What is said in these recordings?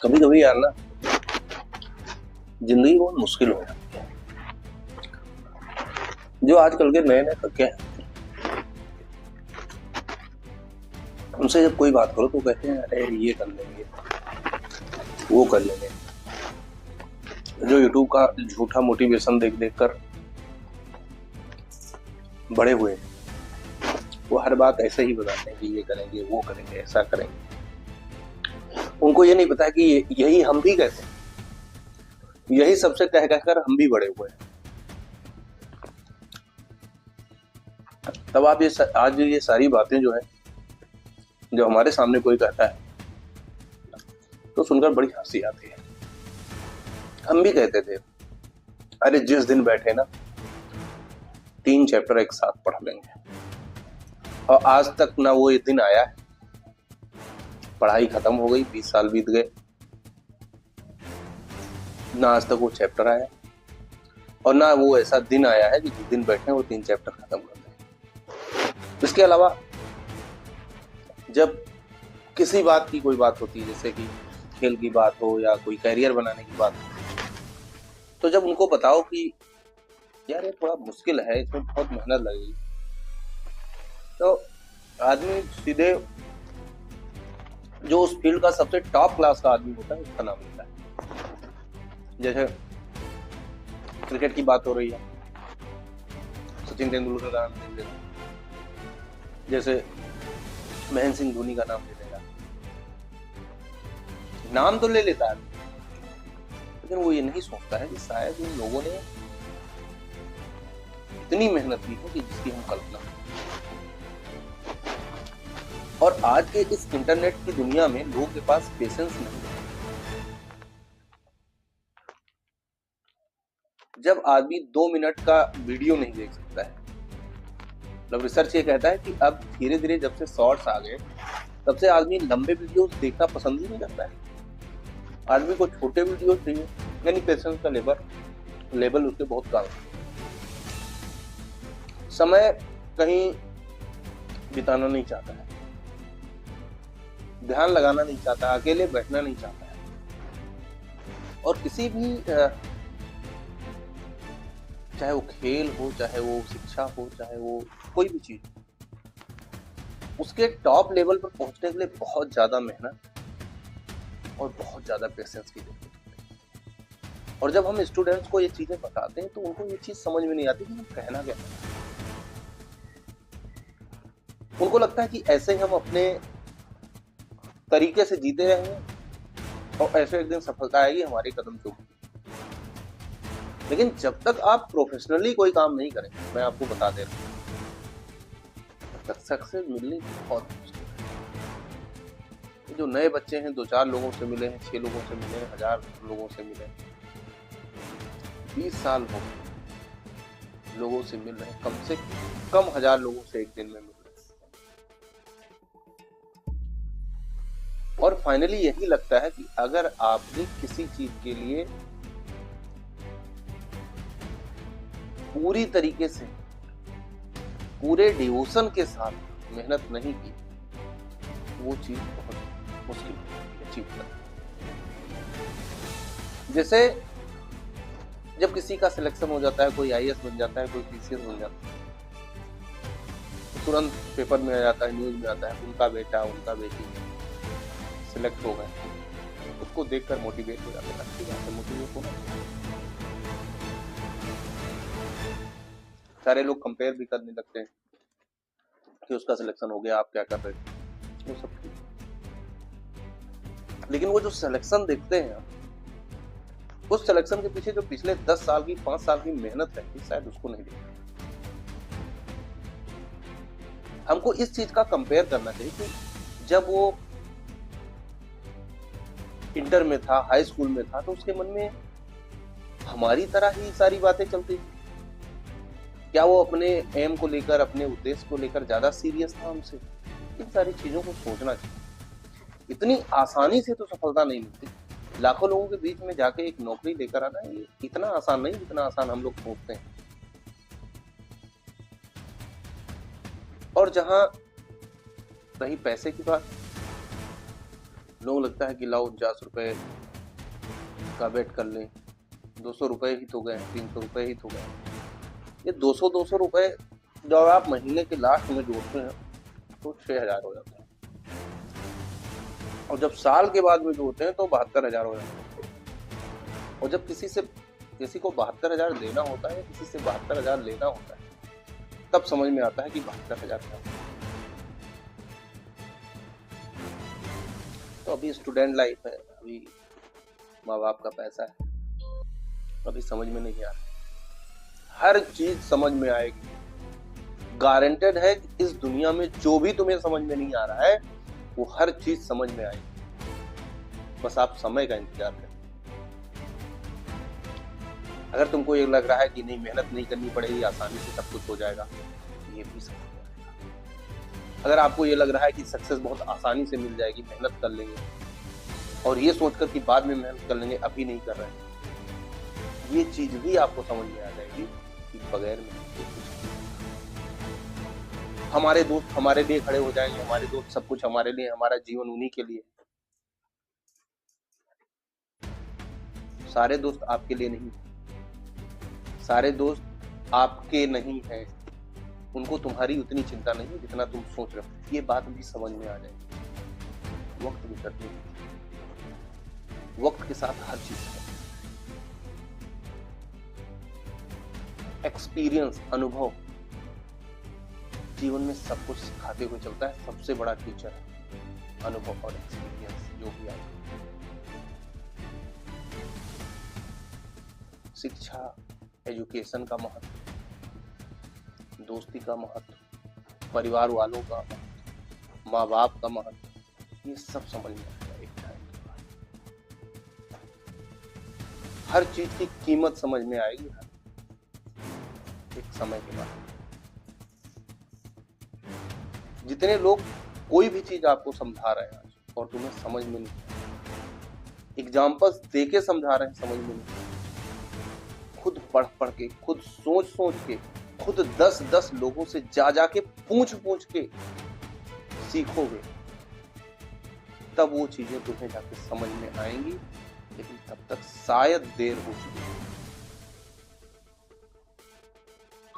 कभी कभी यार ना जिंदगी बहुत मुश्किल हो जाती है। जो आजकल के नए नए लड़के हैं उनसे जब कोई बात करो तो कहते हैं अरे ये कर लेंगे वो कर लेंगे। जो यूट्यूब का झूठा मोटिवेशन देख देख कर बड़े हुए हैं वो हर बात ऐसे ही बताते हैं कि ये करेंगे वो करेंगे ऐसा करेंगे। उनको ये नहीं पता कि यही हम भी कहते हैं, यही सबसे कह कहकर हम भी बड़े हुए हैं। तब आप आज ये सारी बातें जो है जो हमारे सामने कोई कहता है तो सुनकर बड़ी हंसी आती है। हम भी कहते थे अरे जिस दिन बैठे ना 3 चैप्टर एक साथ पढ़ लेंगे, और आज तक ना वो ये दिन आया है। पढ़ाई खत्म हो गई, 20 साल बीत गए, ना आज तक वो चैप्टर आया और ना वो ऐसा दिन आया है कि जिस दिन बैठे वो 3 चैप्टर खत्म कर दें। इसके अलावा जब किसी बात की कोई बात होती है, जैसे कि खेल की बात हो या कोई करियर बनाने की बात हो, तो जब उनको बताओ कि यार ये थोड़ा मुश्किल है, इसमें बहुत मेहनत लगेगी, तो आदमी सीधे जो उस फील्ड का सबसे टॉप क्लास का आदमी होता है उसका नाम लेता है। जैसे क्रिकेट की बात हो रही है, सचिन तेंदुलकर का नाम ले लेगा, जैसे महेंद्र सिंह धोनी का नाम ले लेगा। नाम तो ले लेता है लेकिन वो ये नहीं सोचता है कि शायद इन लोगों ने इतनी मेहनत की हो कि जिसकी हम कल्पना। और आज के इस इंटरनेट की दुनिया में लोगों के पास पेशेंस नहीं है। जब आदमी 2 मिनट का वीडियो नहीं देख सकता है, मतलब रिसर्च ये कहता है कि अब धीरे धीरे जब से शॉर्ट्स आ गए तब से आदमी लंबे वीडियोस देखना पसंद ही नहीं करता है। आदमी को छोटे वीडियोस चाहिए, यानी पेशेंस का लेवल उसके बहुत कम है। समय कहीं बिताना नहीं चाहता है, ध्यान लगाना नहीं चाहता, अकेले बैठना नहीं चाहता है, और किसी भी चाहे वो खेल हो, चाहे वो शिक्षा हो, चाहे वो कोई भी चीज, उसके टॉप लेवल पर पहुंचने के लिए बहुत ज्यादा मेहनत और बहुत ज्यादा पेशेंस की जरूरत है। और जब हम स्टूडेंट्स को ये चीजें बताते हैं तो उनको ये चीज समझ में नहीं आती कि हम कहना क्या है। उनको लगता है कि ऐसे ही हम अपने तरीके से जीते रहेंगे और ऐसे एक दिन सफलता आएगी हमारे कदम चूम। लेकिन जब तक आप प्रोफेशनली कोई काम नहीं करेंगे, मैं आपको बता दे रहा हूं, तब तक सक्सेस मिलनी बहुत मुश्किल है। जो नए बच्चे हैं 2-4 लोगों से मिले हैं, 6 लोगों से मिले हैं, 1000 लोगों से मिले हैं, 20 साल हो गए लोगों से मिल रहे हैं, कम से कम 1000 लोगों से एक दिन में मिल रहे हैं। और फाइनली यही लगता है कि अगर आपने किसी चीज के लिए पूरी तरीके से पूरे डिवोशन के साथ मेहनत नहीं की, वो चीज बहुत मुश्किल अचीव करना। जैसे जब किसी का सिलेक्शन हो जाता है, कोई आईएएस बन जाता है, कोई पीसीएस बन जाता है, तो तुरंत पेपर में आ जाता है, न्यूज में आता है उनका बेटा उनका बेटी सिलेक्ट हो गए। उसको देखकर मोटिवेट हो जाते हैं, अच्छी बात है, मोटिवेट होना। सारे लोग कंपेयर भी करने लगते हैं कि उसका सिलेक्शन हो गया, आप क्या कर रहे थे, वो सब ठीक। लेकिन वो जो सिलेक्शन देखते हैं, उस सिलेक्शन के पीछे जो पिछले 10 साल की 5 साल की मेहनत है, शायद उसको नहीं देखते। हमको इस चीज का कंपेयर करना चाहिए कि जब वो इंटर में था, हाई स्कूल में था, तो उसके मन में हमारी तरह ही सारी बातें चलती थी। क्या वो अपने एम को लेकर, अपने उद्देश्य को लेकर ज्यादा सीरियस था हमसे? इन सारी चीजों को सोचना चाहिए। इतनी आसानी से तो सफलता नहीं मिलती। लाखों लोगों के बीच में जाके एक नौकरी लेकर आना ये इतना आसान नहीं जितना आसान हम लोग सोचते हैं। और जहां रही पैसे की बात, लोगों लगता है कि लाओ 50 रुपए का बेट कर लें, 200 रुपए ही तो गए, 300 रुपए ही तो गए। ये 200 रुपए जब आप महीने के लास्ट में जोड़ते हैं तो 6000 हो जाता है, और जब साल के बाद में जोड़ते हैं तो 72,000 हो जाता है। और जब किसी को 72,000 देना होता है, किसी से 72,000 लेना होता है, तब समझ में आता है कि 72,000 क्या है। तो अभी स्टूडेंट लाइफ है, अभी माँ बाप का पैसा है, अभी समझ में नहीं आ रहा। हर चीज समझ में आएगी, गारंटेड है कि इस दुनिया में जो भी तुम्हें समझ में नहीं आ रहा है वो हर चीज समझ में आएगी, बस आप समय का इंतजार करें। अगर तुमको ये लग रहा है कि नहीं मेहनत नहीं करनी पड़ेगी, आसानी से सब कुछ हो जाएगा, ये भी समझ में आएगा। अगर आपको ये लग रहा है कि सक्सेस बहुत आसानी से मिल जाएगी, मेहनत कर लेंगे, और ये सोचकर कि बाद में मेहनत कर लेंगे, अभी नहीं कर रहे हैं, ये चीज भी आपको समझ में आ जाएगी कि बगैर मेहनत के कुछ नहीं। हमारे दोस्त हमारे लिए खड़े हो जाएंगे, हमारे दोस्त सब कुछ हमारे लिए, हमारा जीवन उन्हीं के लिए। सारे दोस्त आपके लिए नहीं, सारे दोस्त आपके नहीं हैं, उनको तुम्हारी उतनी चिंता नहीं जितना तुम सोच रहे हो। ये बात भी समझ में आ जाएगी। वक्त गुजरते हैं, वक्त के साथ हर चीज है। एक्सपीरियंस, अनुभव जीवन में सब कुछ सिखाते हुए चलता है। सबसे बड़ा टीचर है अनुभव और एक्सपीरियंस, जो भी आप शिक्षा, एजुकेशन का महत्व, दोस्ती का महत्व, परिवार वालों का महत्व, माँ बाप का महत्व, ये सब समझ में आता है एक टाइम के बाद। हर चीज की कीमत समझ में आएगी एक समय के बाद। जितने लोग कोई भी चीज आपको समझा रहे हैं आज और तुम्हें समझ में नहीं, एग्जाम्पल्स देके समझा रहे हैं, समझ में नहीं, खुद पढ़ पढ़ के, खुद सोच सोच के, खुद 10-10 लोगों से जा के पूछ के सीखोगे, तब वो चीजें तुम्हें जाके समझ में आएंगी। लेकिन तब तक शायद देर हो चुकी है।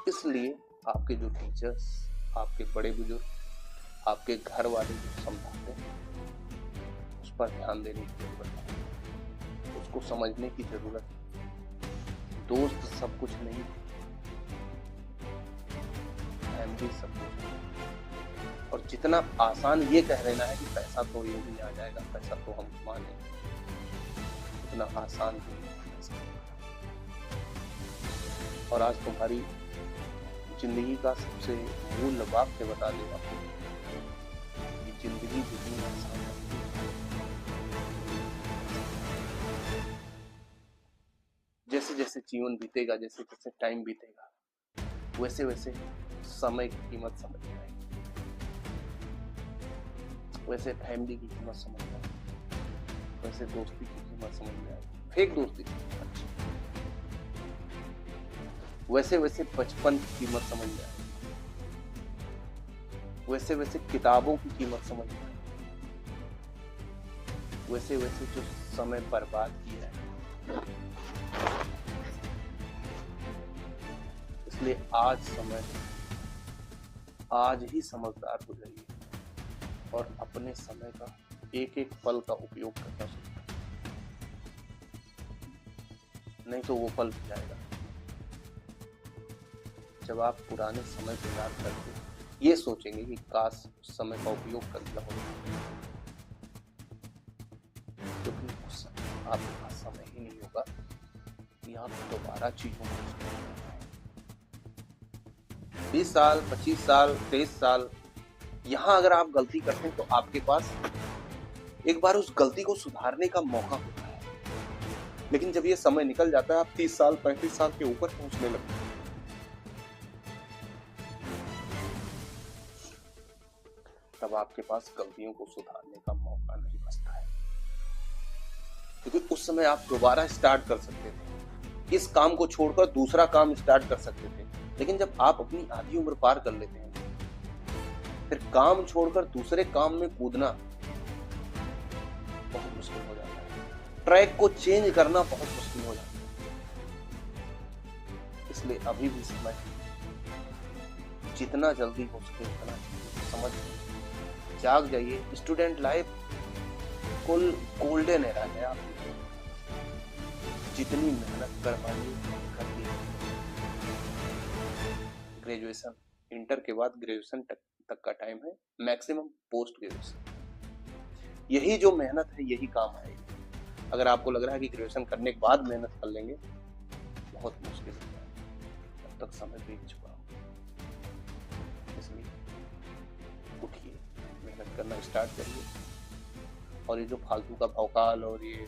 इसलिए आपके जो टीचर्स, आपके बड़े बुजुर्ग, आपके घर वाले जो समझाते हैं, उस पर ध्यान देने की जरूरत है, उसको समझने की जरूरत है। दोस्त सब कुछ नहीं, फैमिली सब कुछ नहीं। और जितना आसान ये कह लेना है कि पैसा तो यूं ही आ जाएगा, पैसा तो हम कमा लेंगे, इतना आसान नहीं है। और आज तुम्हारी जिंदगी का सबसे मूल वाक्य बता देगा कि जिंदगी जितनी आसान है, जैसे जैसे जीवन बीतेगा, जैसे जैसे टाइम बीतेगा, वैसे वैसे समय की कीमत समझ में आएगी, वैसे फैमिली की कीमत समझ में आएगी, वैसे दोस्ती की कीमत समझ में आएगी, फेक दोस्ती की कीमत, वैसे वैसे बचपन की कीमत समझ में आएगी, वैसे वैसे किताबों की कीमत समझ में आएगी, वैसे वैसे जो समय बर्बाद किया है। इसलिए आज समय, आज ही समझदार हो जाइए और अपने समय का एक एक पल का उपयोग करना सीखिए, नहीं तो वो पल भी जाएगा। जब आप पुराने समय को याद करके ये सोचेंगे कि काश उस समय का उपयोग कर लिया होगा, क्योंकि उस समय आपके पास समय ही नहीं होगा कि आप दोबारा चीजों को 20 साल, 25 साल, 23 साल यहां अगर आप गलती करते हैं तो आपके पास एक बार उस गलती को सुधारने का मौका होता है। लेकिन जब ये समय निकल जाता है, आप 30 साल, 35 साल के ऊपर पहुंचने लगते हैं, तब आपके पास गलतियों को सुधारने का मौका नहीं बचता है, क्योंकि उस समय आप दोबारा स्टार्ट कर सकते थे, इस काम को छोड़कर दूसरा काम स्टार्ट कर सकते थे। लेकिन जब आप अपनी आधी उम्र पार कर लेते हैं, फिर काम छोड़कर दूसरे काम में कूदना ट्रैक को चेंज करना बहुत मुश्किल हो जाता है। इसलिए अभी भी समय जितना जल्दी हो सके उतना समझ जाग जाइए। स्टूडेंट लाइफ कुल गोल्डन एरा है। आप जितनी मेहनत कर पाइए कर लीजिए। ग्रेजुएशन, इंटर के बाद ग्रेजुएशन तक का टाइम है, मैक्सिमम पोस्ट ग्रेजुएशन। यही जो मेहनत है यही काम आएगी। अगर आपको लग रहा है कि ग्रेजुएशन करने के बाद मेहनत कर लेंगे, बहुत मुश्किल है, तब तक समय बीत चुका हो। इसलिए उठिए, मेहनत करना स्टार्ट करिए। और ये जो फालतू का भौकाल और ये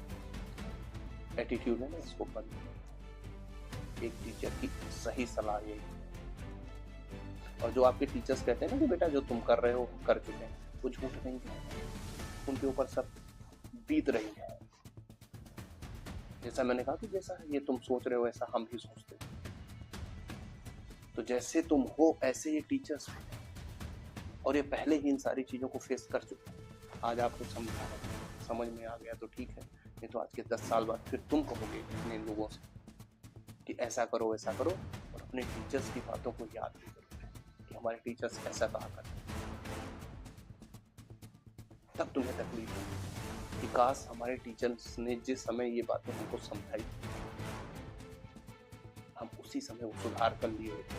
एटीट्यूड है ना, इसको बंद करिए। एक टीचर की सही सलाह यही है। और जो आपके टीचर्स कहते हैं ना कि बेटा जो तुम कर रहे हो कर चुके हैं, वो झूठ नहीं है। उनके ऊपर सब बीत रही है। जैसा मैंने कहा कि जैसा ये तुम सोच रहे हो ऐसा हम भी सोचते हैं। तो जैसे तुम हो ऐसे ये टीचर्स हैं, और ये पहले ही इन सारी चीजों को फेस कर चुके हैं। आज आपको समझ में आ गया तो ठीक है, नहीं तो आज के 10 साल बाद फिर तुम कहोगे अपने लोगों से कि ऐसा करो वैसा करो, और अपने टीचर्स की बातों को याद भी करो कि हमारे टीचर्स ऐसा कहा करते। तब तुम्हें तकलीफ होगी कि काश हमारे टीचर्स ने जिस समय ये बातें हमको समझाई, हम उसी समय वो सुधार कर लिए होते।